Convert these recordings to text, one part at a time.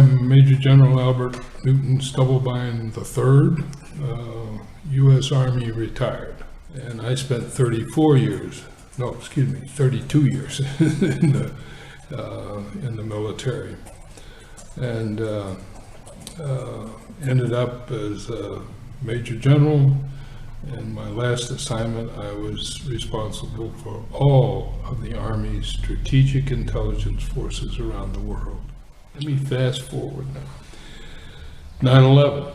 I'm Major General Albert Newton Stubblebine III, U.S. Army retired. And I spent 32 years in the military. And ended up as a Major General. And my last assignment, I was responsible for all of the Army's strategic intelligence forces around the world. Let me fast forward now. 9/11.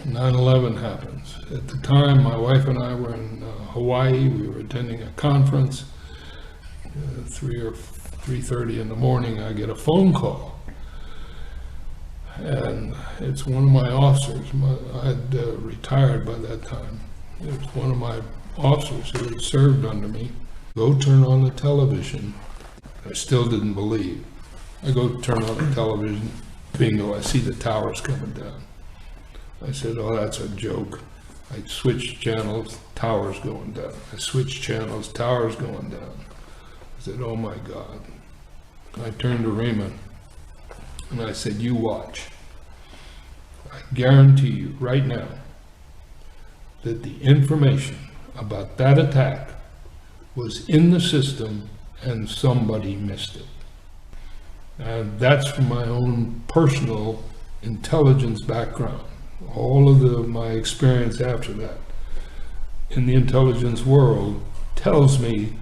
9/11 happens. At the time, my wife and I were in Hawaii. We were attending a conference. 3 or 3:30 in the morning, I get a phone call. And it's one of my officers. I had retired by that time. It was one of my officers who had served under me. Go turn on the television. I still didn't believe. I go turn on the television. Bingo, I see the towers coming down. I said, oh, that's a joke. I switched channels, towers going down. I switched channels, towers going down. I said, oh my God. I turned to Raymond and I said, you watch. I guarantee you right now that the information about that attack was in the system and somebody missed it. And that's from my own personal intelligence background. All of my experience after that in the intelligence world tells me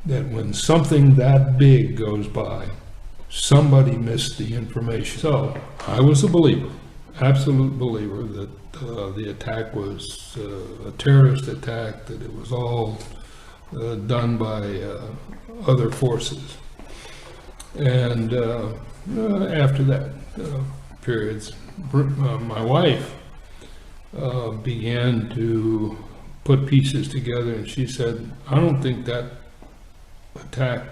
that when something that big goes by, somebody missed the information. So I was a believer, absolute believer, that the attack was a terrorist attack, that it was all done by other forces. And after that periods, my wife began to put pieces together, and she said, I don't think that attack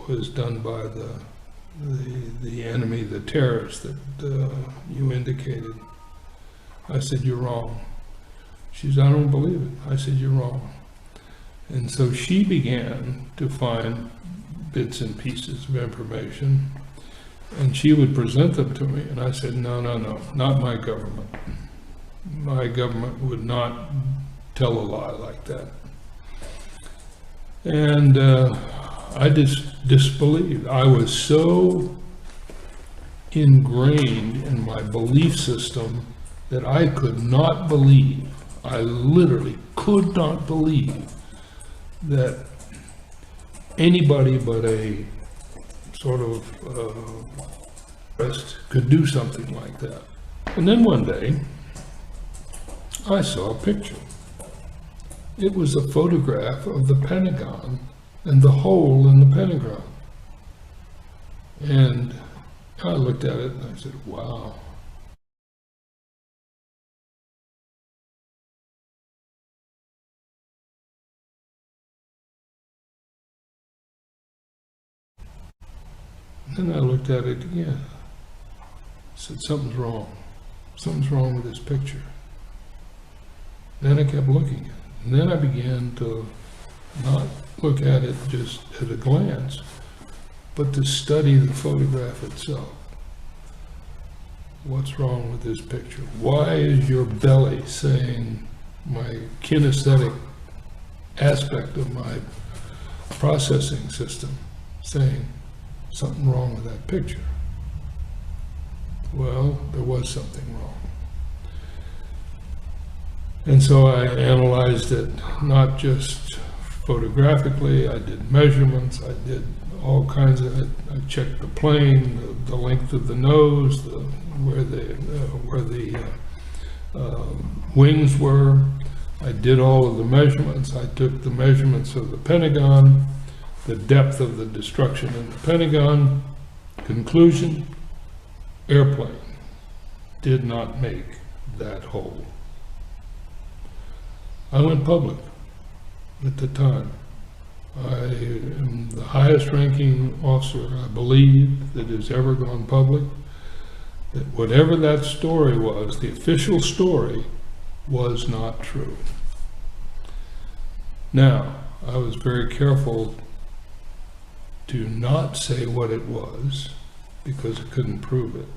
was done by the enemy, the terrorists that you indicated. I said, you're wrong. She said, I don't believe it. I said, you're wrong. And so she began to find bits and pieces of information, and she would present them to me, and I said, no, not my government. My government would not tell a lie like that. And I just disbelieved. I was so ingrained in my belief system that I could not believe, I literally could not believe that anybody but a sort of could do something like that. And then one day, I saw a picture. It was a photograph of the Pentagon and the hole in the Pentagon. And I looked at it and I said, wow. Then I looked at it again. I said, something's wrong. Something's wrong with this picture. Then I kept looking at it. And then I began to not look at it just at a glance, but to study the photograph itself. What's wrong with this picture? Why is your belly saying, my kinesthetic aspect of my processing system saying, something wrong with that picture? Well, there was something wrong. And so I analyzed it, not just photographically, I did measurements, I did all kinds of it. I checked the plane, the length of the nose, where the wings were. I did all of the measurements. I took the measurements of the Pentagon, the depth of the destruction in the Pentagon. Conclusion, airplane did not make that hole. I went public at the time. I am the highest ranking officer, I believe, that has ever gone public. That whatever that story was, the official story, was not true. Now, I was very careful to not say what it was, because I couldn't prove it.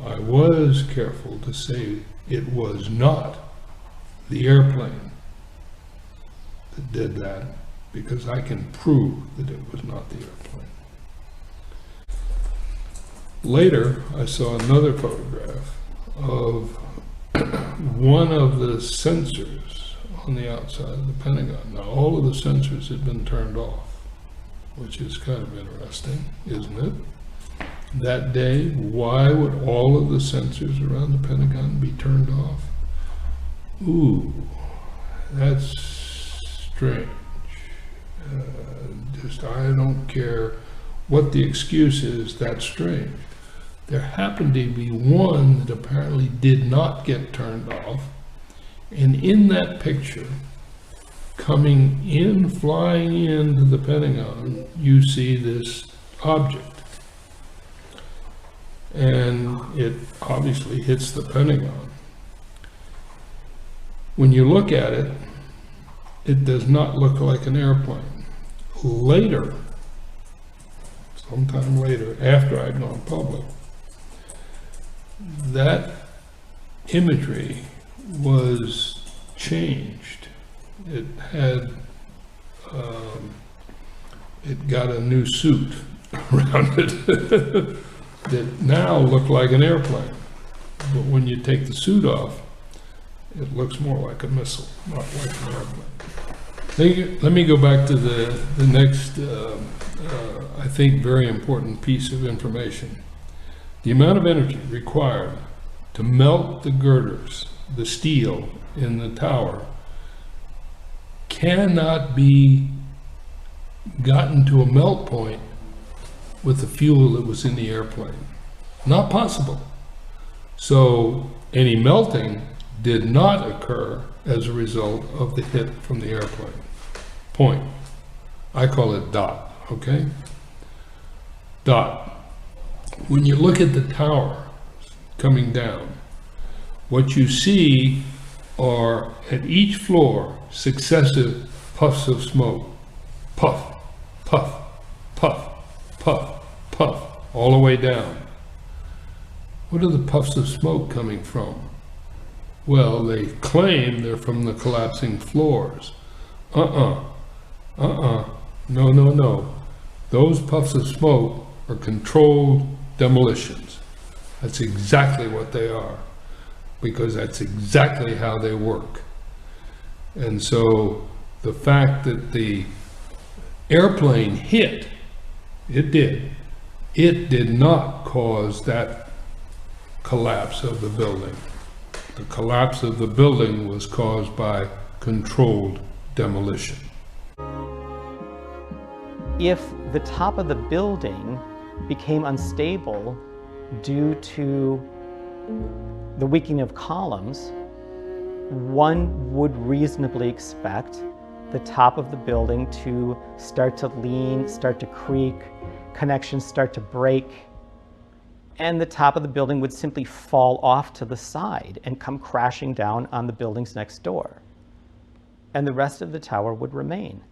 I was careful to say it was not the airplane that did that, because I can prove that it was not the airplane. Later, I saw another photograph of one of the sensors on the outside of the Pentagon. Now, all of the sensors had been turned off, which is kind of interesting, isn't it? That day, why would all of the sensors around the Pentagon be turned off? Ooh, that's strange. I don't care what the excuse is, that's strange. There happened to be one that apparently did not get turned off, and in that picture, coming in, flying into the Pentagon, you see this object. And it obviously hits the Pentagon. When you look at it, it does not look like an airplane. Later, sometime later, after I'd gone public, that imagery was changed. It had, it got a new suit around it that now looked like an airplane. But when you take the suit off, it looks more like a missile, not like an airplane. Let me go back to the next, I think, very important piece of information. The amount of energy required to melt the girders, the steel in the tower, cannot be gotten to a melt point with the fuel that was in the airplane. Not possible. So any melting did not occur as a result of the hit from the airplane. Point. I call it dot, okay? Dot. When you look at the tower coming down, what you see are, at each floor, successive puffs of smoke. Puff, puff, puff, puff, puff, all the way down. What are the puffs of smoke coming from? Well, they claim they're from the collapsing floors. No. Those puffs of smoke are controlled demolitions. That's exactly what they are, because that's exactly how they work. And so the fact that the airplane hit, it did not cause that collapse of the building. The collapse of the building was caused by controlled demolition. If the top of the building became unstable due to the weakening of columns, one would reasonably expect the top of the building to start to lean, start to creak, connections start to break, and the top of the building would simply fall off to the side and come crashing down on the buildings next door. And the rest of the tower would remain.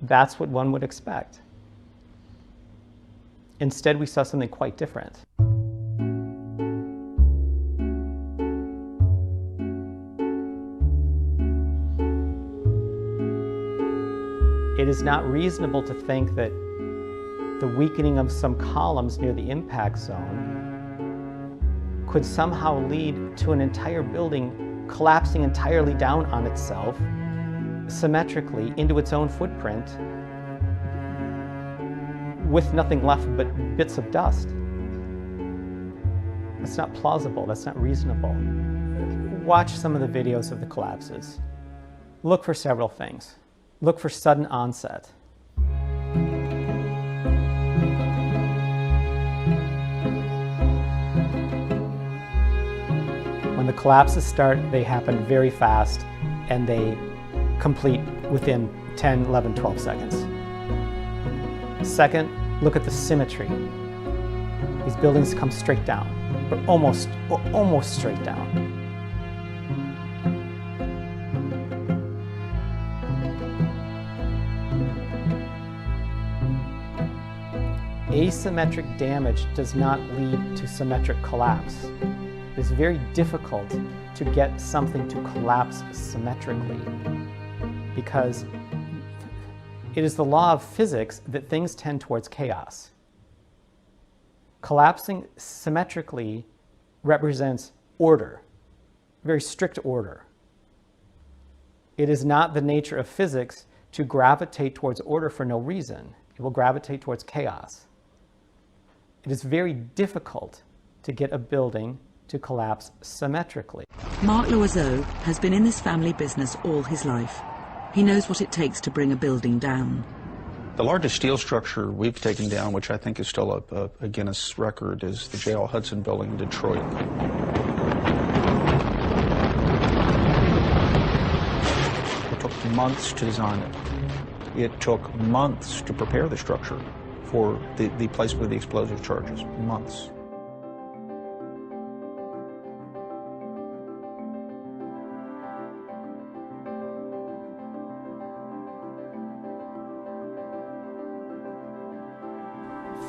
That's what one would expect. Instead, we saw something quite different. It is not reasonable to think that the weakening of some columns near the impact zone could somehow lead to an entire building collapsing entirely down on itself, symmetrically into its own footprint, with nothing left but bits of dust. That's not plausible, that's not reasonable. Watch some of the videos of the collapses. Look for several things. Look for sudden onset. When the collapses start, they happen very fast and they complete within 10, 11, 12 seconds. Second, look at the symmetry. These buildings come straight down, but almost straight down. asymmetric damage does not lead to symmetric collapse. It's very difficult to get something to collapse symmetrically because it is the law of physics that things tend towards chaos. Collapsing symmetrically represents order, very strict order. It is not the nature of physics to gravitate towards order for no reason. It will gravitate towards chaos. It is very difficult to get a building to collapse symmetrically. Mark Loiseau has been in this family business all his life. He knows what it takes to bring a building down. The largest steel structure we've taken down, which I think is still a Guinness record, is the J.L. Hudson building in Detroit. It took months to design it. It took months to prepare the structure for the placement of the explosive charges. Months.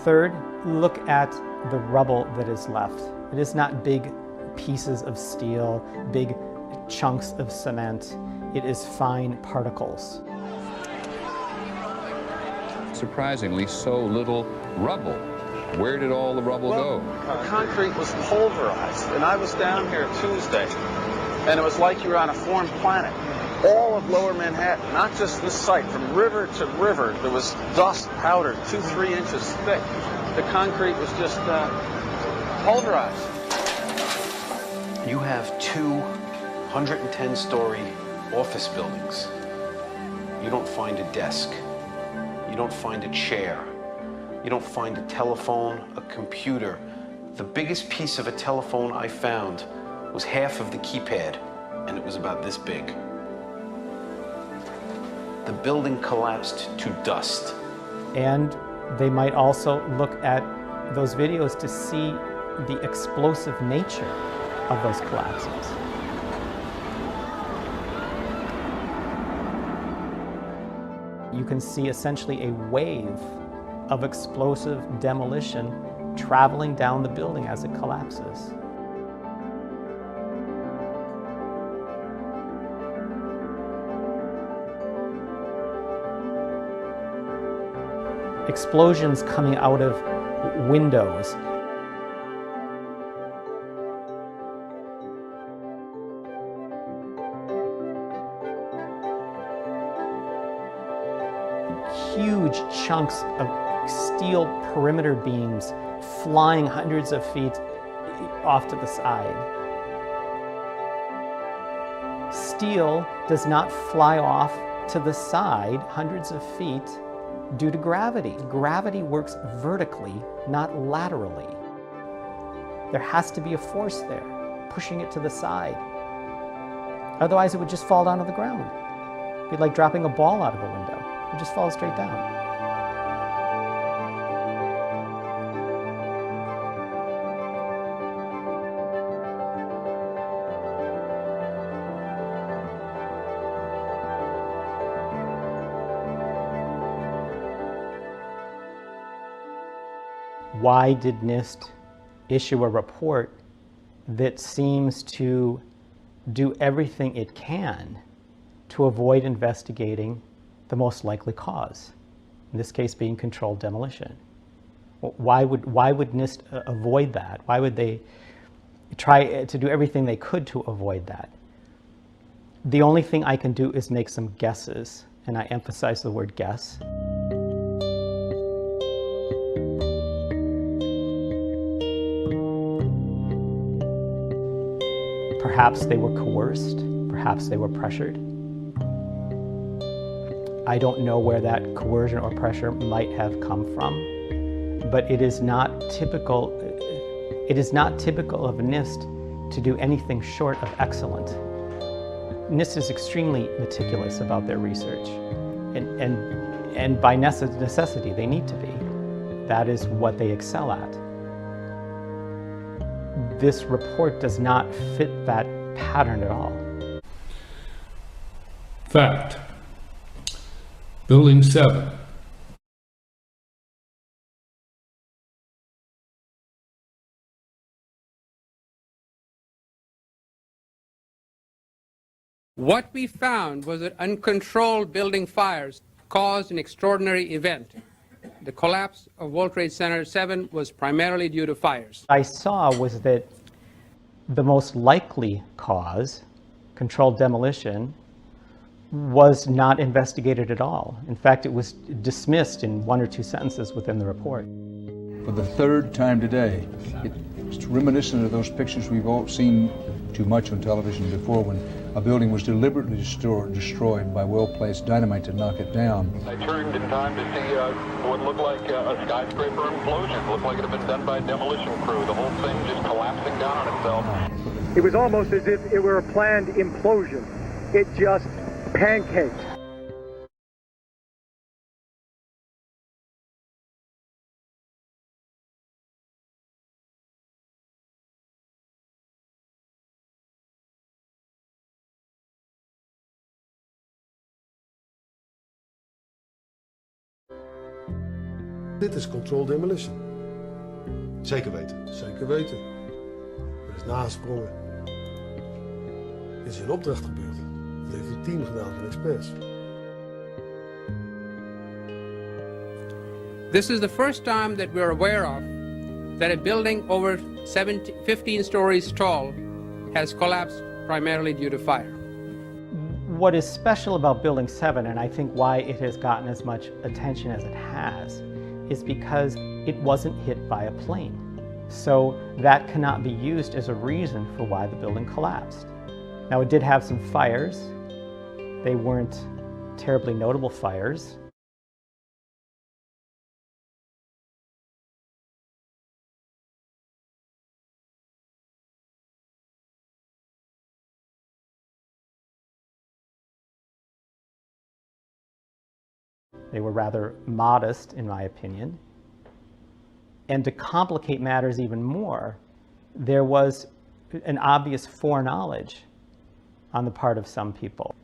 Third, look at the rubble that is left. It is not big pieces of steel, big chunks of cement. It is fine particles. Surprisingly, so little rubble. Where did all the rubble go? The concrete was pulverized, and I was down here Tuesday, and it was like you were on a foreign planet. All of Lower Manhattan, not just this site, from river to river, there was dust powdered 2-3 inches thick. The concrete was just pulverized. You have 2 110-story office buildings. You don't find a desk. You don't find a chair. You don't find a telephone, a computer. The biggest piece of a telephone I found was half of the keypad, and it was about this big. The building collapsed to dust. And they might also look at those videos to see the explosive nature of those collapses. You can see essentially a wave of explosive demolition traveling down the building as it collapses. Explosions coming out of windows. Huge chunks of steel perimeter beams flying hundreds of feet off to the side. Steel does not fly off to the side hundreds of feet due to gravity. Gravity works vertically, not laterally. There has to be a force there, pushing it to the side. Otherwise, it would just fall down to the ground. It'd be like dropping a ball out of a window. It would just fall straight down. Why did NIST issue a report that seems to do everything it can to avoid investigating the most likely cause, in this case being controlled demolition? Why would NIST avoid that? Why would they try to do everything they could to avoid that? The only thing I can do is make some guesses, and I emphasize the word guess. Perhaps they were coerced, perhaps they were pressured. I don't know where that coercion or pressure might have come from, but it is not typical of NIST to do anything short of excellent. NIST is extremely meticulous about their research, and by necessity they need to be. That is what they excel at. This report does not fit that pattern at all. Fact. Building 7 What we found was that uncontrolled building fires caused an extraordinary event. The collapse of World Trade Center 7 was primarily due to fires. I saw was that the most likely cause, controlled demolition, was not investigated at all. In fact, it was dismissed in 1 or 2 sentences within the report. For the third time today, it's reminiscent of those pictures we've all seen too much on television before, when a building was deliberately destroyed by well-placed dynamite to knock it down. I turned in time to see what looked like a skyscraper implosion. It looked like it had been done by a demolition crew. The whole thing just collapsing down on itself. It was almost as if it were a planned implosion. It just pancaked. Dit is controlled demolition. Zeker weten. Zeker weten. Er is nagesprongen. Dit is in opdracht gebeurd. Dat heeft het team gedaan van experts. This is the first time that we're aware of that a building over 15 stories tall has collapsed primarily due to fire. What is special about Building 7, and I think why it has gotten as much attention as it has, is because it wasn't hit by a plane. So that cannot be used as a reason for why the building collapsed. Now, it did have some fires. They weren't terribly notable fires. They were rather modest, in my opinion. And to complicate matters even more, there was an obvious foreknowledge on the part of some people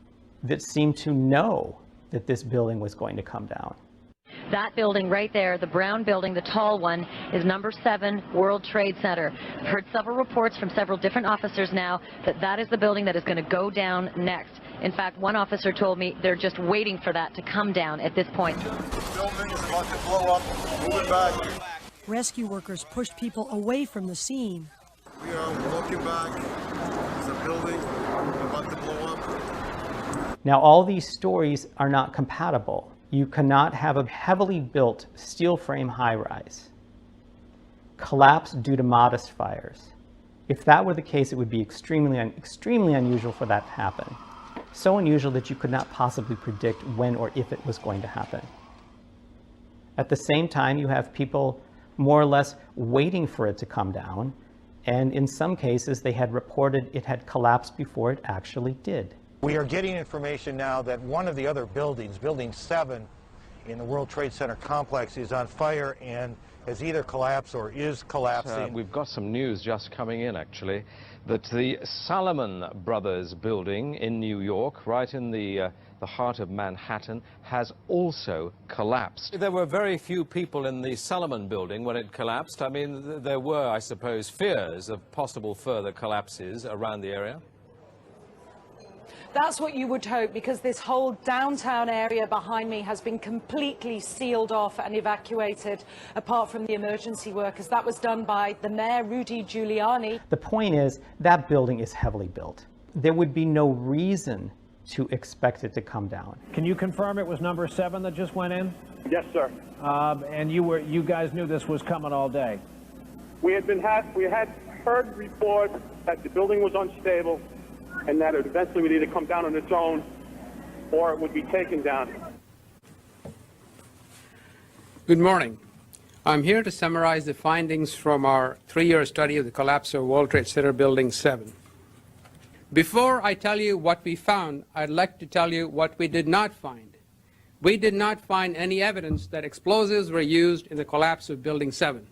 that seemed to know that this building was going to come down. That building right there, the brown building, the tall one, is number 7 World Trade Center. I've heard several reports from several different officers now that that is the building that is going to go down next. In fact, one officer told me they're just waiting for that to come down at this point. The building is about to blow up. Moving back. Rescue workers pushed people away from the scene. We are walking back. There's a building about to blow up. Now, all these stories are not compatible. You cannot have a heavily built steel frame high-rise collapse due to modest fires. If that were the case, it would be extremely unusual for that to happen. So unusual that you could not possibly predict when or if it was going to happen. At the same time, you have people more or less waiting for it to come down, and in some cases, they had reported it had collapsed before it actually did. We are getting information now that one of the other buildings, Building 7 in the World Trade Center complex, is on fire and has either collapsed or is collapsing. We've got some news just coming in, actually, that the Salomon Brothers building in New York, right in the heart of Manhattan, has also collapsed. There were very few people in the Salomon building when it collapsed. I mean, there were, I suppose, fears of possible further collapses around the area. That's what you would hope, because this whole downtown area behind me has been completely sealed off and evacuated, apart from the emergency workers. That was done by the mayor, Rudy Giuliani. The point is, that building is heavily built. There would be no reason to expect it to come down. Can you confirm it was number 7 that just went in? Yes, sir. And you guys knew this was coming all day? We had heard reports that the building was unstable and that it eventually would either come down on its own or it would be taken down. Good morning. I'm here to summarize the findings from our 3-year study of the collapse of World Trade Center Building 7. Before I tell you what we found, I'd like to tell you what we did not find. We did not find any evidence that explosives were used in the collapse of Building 7.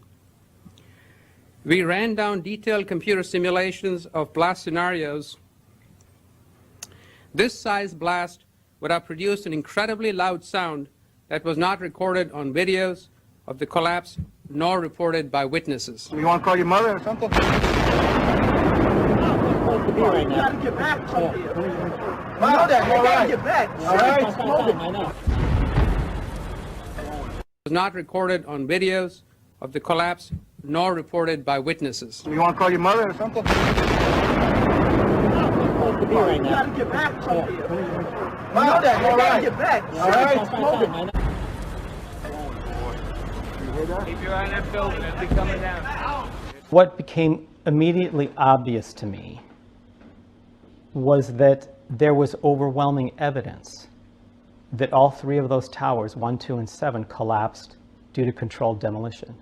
We ran down detailed computer simulations of blast scenarios. This size blast would have produced an incredibly loud sound that was not recorded on videos of the collapse nor reported by witnesses. You want to call your mother or something? supposed to be right now. You gotta get back from here. I know that. You all gotta right. get back. All right, Move it. I know. Was not recorded on videos of the collapse, nor reported by witnesses. You want to call your mother or something? Supposed to be right You now. gotta get back from here. I You know that. You all gotta right. get back. All right, Move it. I know. Keep your eye on that building as they coming down. What became immediately obvious to me was that there was overwhelming evidence that all three of those towers, 1, 2, and 7, collapsed due to controlled demolition.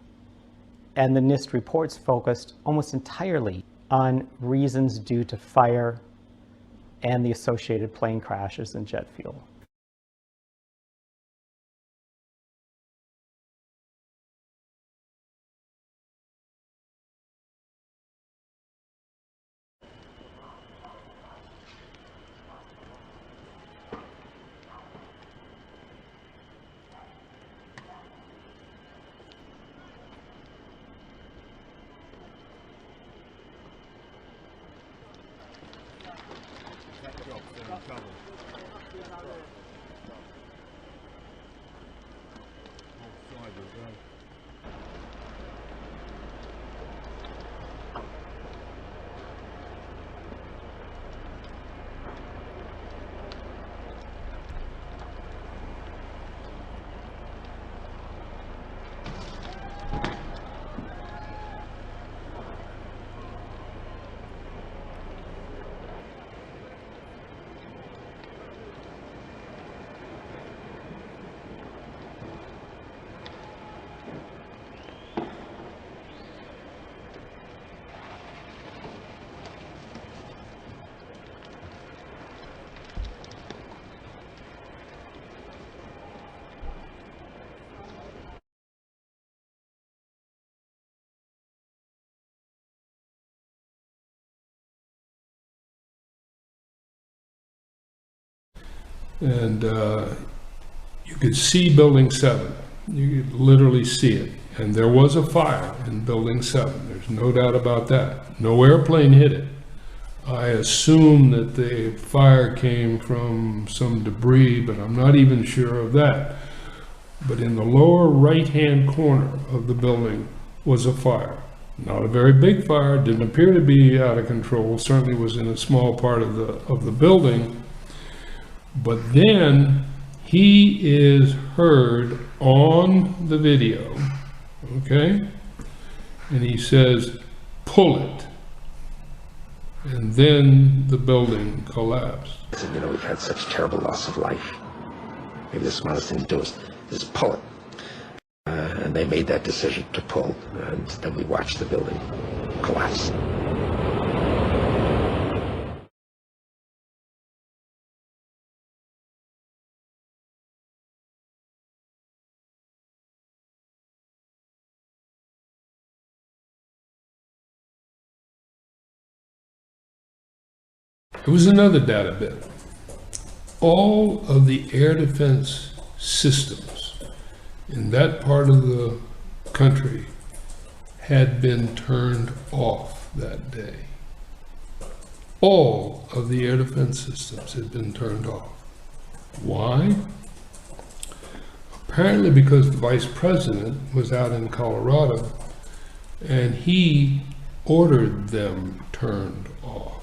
And the NIST reports focused almost entirely on reasons due to fire and the associated plane crashes and jet fuel. And you could see Building 7. You could literally see it. And there was a fire in Building 7. There's no doubt about that. No airplane hit it. I assume that the fire came from some debris, but I'm not even sure of that. But in the lower right-hand corner of the building was a fire. Not a very big fire, didn't appear to be out of control, certainly was in a small part of the building. But then he is heard on the video, okay? And he says, "Pull it." And then the building collapsed. You know, we've had such terrible loss of life. Maybe the smartest thing to do is pull it. And they made that decision to pull, and then we watched the building collapse. There was another data bit. All of the air defense systems in that part of the country had been turned off that day. All of the air defense systems had been turned off. Why? Apparently because the vice president was out in Colorado and he ordered them turned off.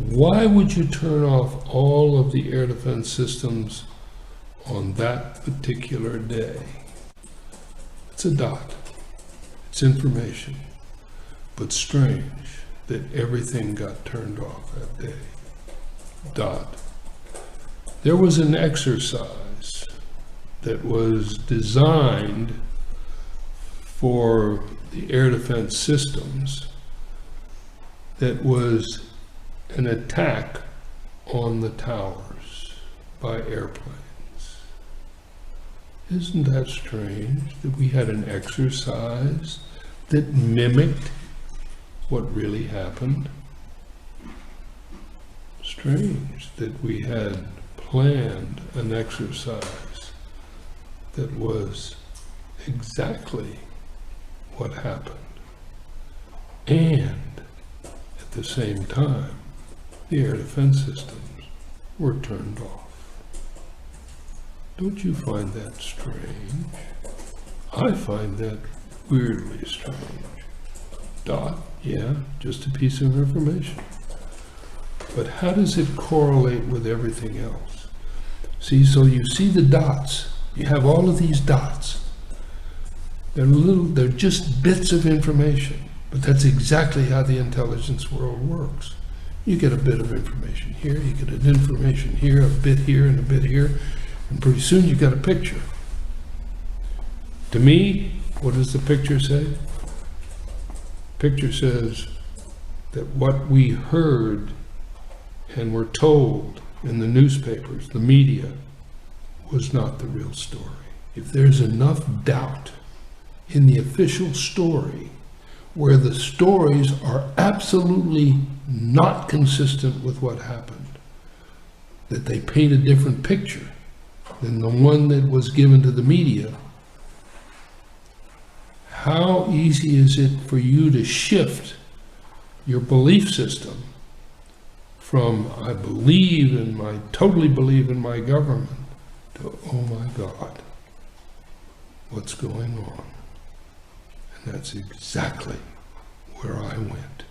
Why would you turn off all of the air defense systems on that particular day? It's a dot. It's information. But strange that everything got turned off that day. Dot. There was an exercise that was designed for the air defense systems that was an attack on the towers by airplanes. Isn't that strange that we had an exercise that mimicked what really happened? Strange that we had planned an exercise that was exactly what happened. And at the same time, the air defense systems were turned off. Don't you find that strange? I find that weirdly strange. Dot, yeah, just a piece of information. But how does it correlate with everything else? See, so you see the dots. You have all of these dots. They're just bits of information, but that's exactly how the intelligence world works. You get a bit of information here, you get an information here, a bit here, and a bit here, and pretty soon you got a picture. To me, what does the picture say? Picture says that what we heard and were told in the newspapers, the media, was not the real story. If there's enough doubt in the official story where the stories are absolutely not consistent with what happened, that they paint a different picture than the one that was given to the media, how easy is it for you to shift your belief system from I totally believe in my government to, oh my God, what's going on? And that's exactly where I went.